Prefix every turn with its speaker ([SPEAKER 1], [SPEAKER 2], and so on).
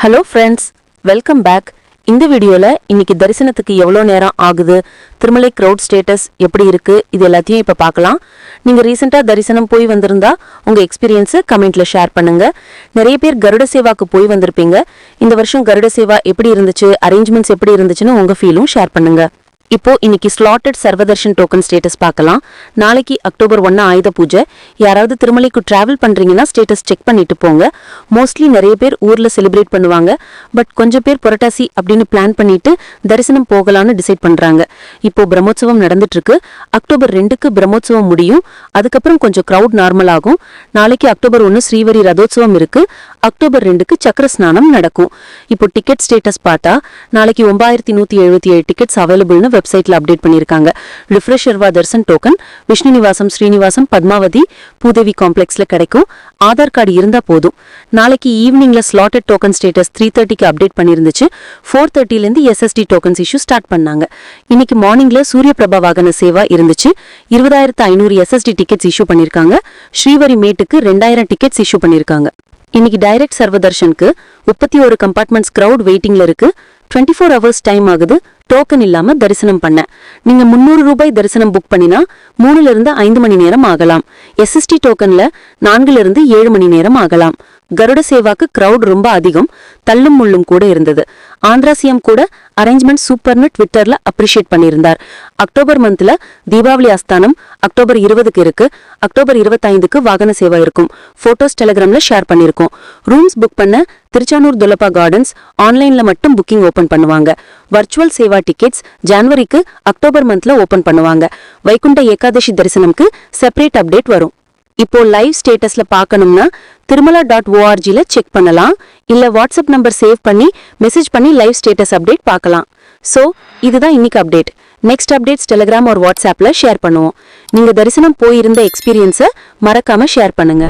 [SPEAKER 1] Hello friends, welcome back. இந்த வீடியோவில் இன்னைக்கு தரிசனத்துக்கு எவ்வளோ நேரம் ஆகுது, திருமலை க்ரௌட் ஸ்டேட்டஸ் எப்படி இருக்குது, இது எல்லாத்தையும் இப்போ பார்க்கலாம். நீங்கள் ரீசெண்டாக தரிசனம் போய் வந்திருந்தா உங்கள் எக்ஸ்பீரியன்ஸை கமெண்ட்டில் ஷேர் பண்ணுங்கள். நிறைய பேர் கருட சேவாக்கு போய் வந்திருப்பீங்க. இந்த வருஷம் கருட சேவா எப்படி இருந்துச்சு, அரேஞ்ச்மெண்ட்ஸ் எப்படி இருந்துச்சுன்னு உங்கள் ஃபீலும் ஷேர் பண்ணுங்கள். இப்போ இன்னைக்கு ஸ்லாட்டட் சர்வதர்ஷன் டோக்கன் ஸ்டேட்டஸ் பார்க்கலாம். நாளைக்கு அக்டோபர் 1 ஆயுத பூஜை. யாராவது திருமலைக்கு டிராவல் பண்றீங்கன்னா ஸ்டேட்டஸ் செக் பண்ணிட்டு போங்க. மோஸ்ட்லி நிறைய பேர் ஊர்ல செலிப்ரேட் பண்ணுவாங்க. பட் கொஞ்சம் பேர் புரட்டாசி அப்படின்னு பிளான் பண்ணிட்டு தரிசனம் போகலான்னு டிசைட் பண்றாங்க. இப்போ பிரம்மோற்சவம் நடந்துட்டு இருக்கு. அக்டோபர் 2க்கு பிரம்மோற்சவம் முடியும். அதுக்கப்புறம் கொஞ்சம் கிரௌட் நார்மல் ஆகும். நாளைக்கு அக்டோபர் 1 ஸ்ரீவரி ரதோத்சவம் இருக்கு. அக்டோபர் 2க்கு சக்கர ஸ்நானம் நடக்கும். இப்போ டிக்கெட் ஸ்டேட்டஸ் பார்த்தா நாளைக்கு 9177 டிக்கெட்ஸ் அவைலபிள்னு வெப்சைட்ல அப்டேட் பண்ணிருக்காங்க. ரிஃப்ரெஷர்வா தர்சன் டோக்கன் விஷ்ணு நிவாசம், ஸ்ரீனிவாசம், பத்மாவதி, பூதேவி காம்ப்ளெக்ஸ்ல கிடைக்கும். ஆதார் கார்டு இருந்தா போதும். நாளைக்கு ஈவினிங்ல ஸ்லாட்டட் டோக்கன் ஸ்டேட்டஸ் 3:30க்கு அப்டேட் பண்ணிருந்துச்சு. 4:30ல SSD டோக்கன்ஸ் இஷ்யூ ஸ்டார்ட் பண்ணாங்க. இன்னைக்கு மார்னிங்ல சூரிய பிரபா வாகன சேவா இருந்துச்சு. 20,500 SSD டிக்கெட்ஸ் இஷ்யூ பண்ணிருக்காங்க. ஸ்ரீவரி மேட்டுக்கு 2000 டிக்கெட்ஸ் இஷ்யூ பண்ணிருக்காங்க. இன்னைக்கு டைரக்ட் சர்வதர்ஷனுக்கு 31 கம்பார்ட்மெண்ட்ஸ் கிரவுட் வெயிட்டிங்ல இருக்கு. 24 hours டைம் ஆகுது டோக்கன் இல்லாம தரிசனம் பண்ண. நீங்க 300 ரூபாய் தரிசனம் புக் பண்ணினா 3 to 5 மணி நேரம் ஆகலாம். SSD டோக்கன்ல 4 to 7 மணி நேரம் ஆகலாம். கருட சேவாக்கு கிரவுட் ரொம்ப அதிகம், தள்ளும் முள்ளும் கூட இருந்தது. ஆந்திரா சிஎம் கூட அரேஞ்ச்மெண்ட் சூப்பர்னு ட்விட்டர்ல அப்ரிஷியேட் பண்ணியிருந்தார். அக்டோபர் மந்த்ல தீபாவளி ஆஸ்தானம் அக்டோபர் 20க்கு இருக்கு. அக்டோபர் 25க்கு வாகன சேவா இருக்கும். போட்டோஸ் டெலிகிராம்ல ஷேர் பண்ணிருக்கோம். ரூம்ஸ் புக் பண்ண திருச்சானூர் துலப்பா கார்டன்ஸ் ஆன்லைன்ல மட்டும் புக்கிங் ஓபன் பண்ணுவாங்க. வர்ச்சுவல் சேவா டிக்கெட்ஸ் ஜனவரிக்கு அக்டோபர் மந்த்ல ஓபன் பண்ணுவாங்க. வைகுண்ட ஏகாதசி தரிசனம்க்கு செப்பரேட் அப்டேட் வரும். இப்போ லைவ் ஸ்டேட்டஸ்ல பார்க்கணும்னா திருமலா.orgல செக் பண்ணலாம். இல்ல வாட்ஸ்அப் நம்பர் சேவ் பண்ணி மெசேஜ் பண்ணி லைவ் ஸ்டேட்டஸ் அப்டேட் பார்க்கலாம். சோ இதுதான் இன்னைக்கு அப்டேட். நெக்ஸ்ட் அப்டேட்ஸ் டெலிகிராம் ஒரு வாட்ஸ்அப்ல ஷேர் பண்ணுவோம். நீங்க தரிசனம் போயிருந்த எக்ஸ்பீரியன்ஸை மறக்காம ஷேர் பண்ணுங்க.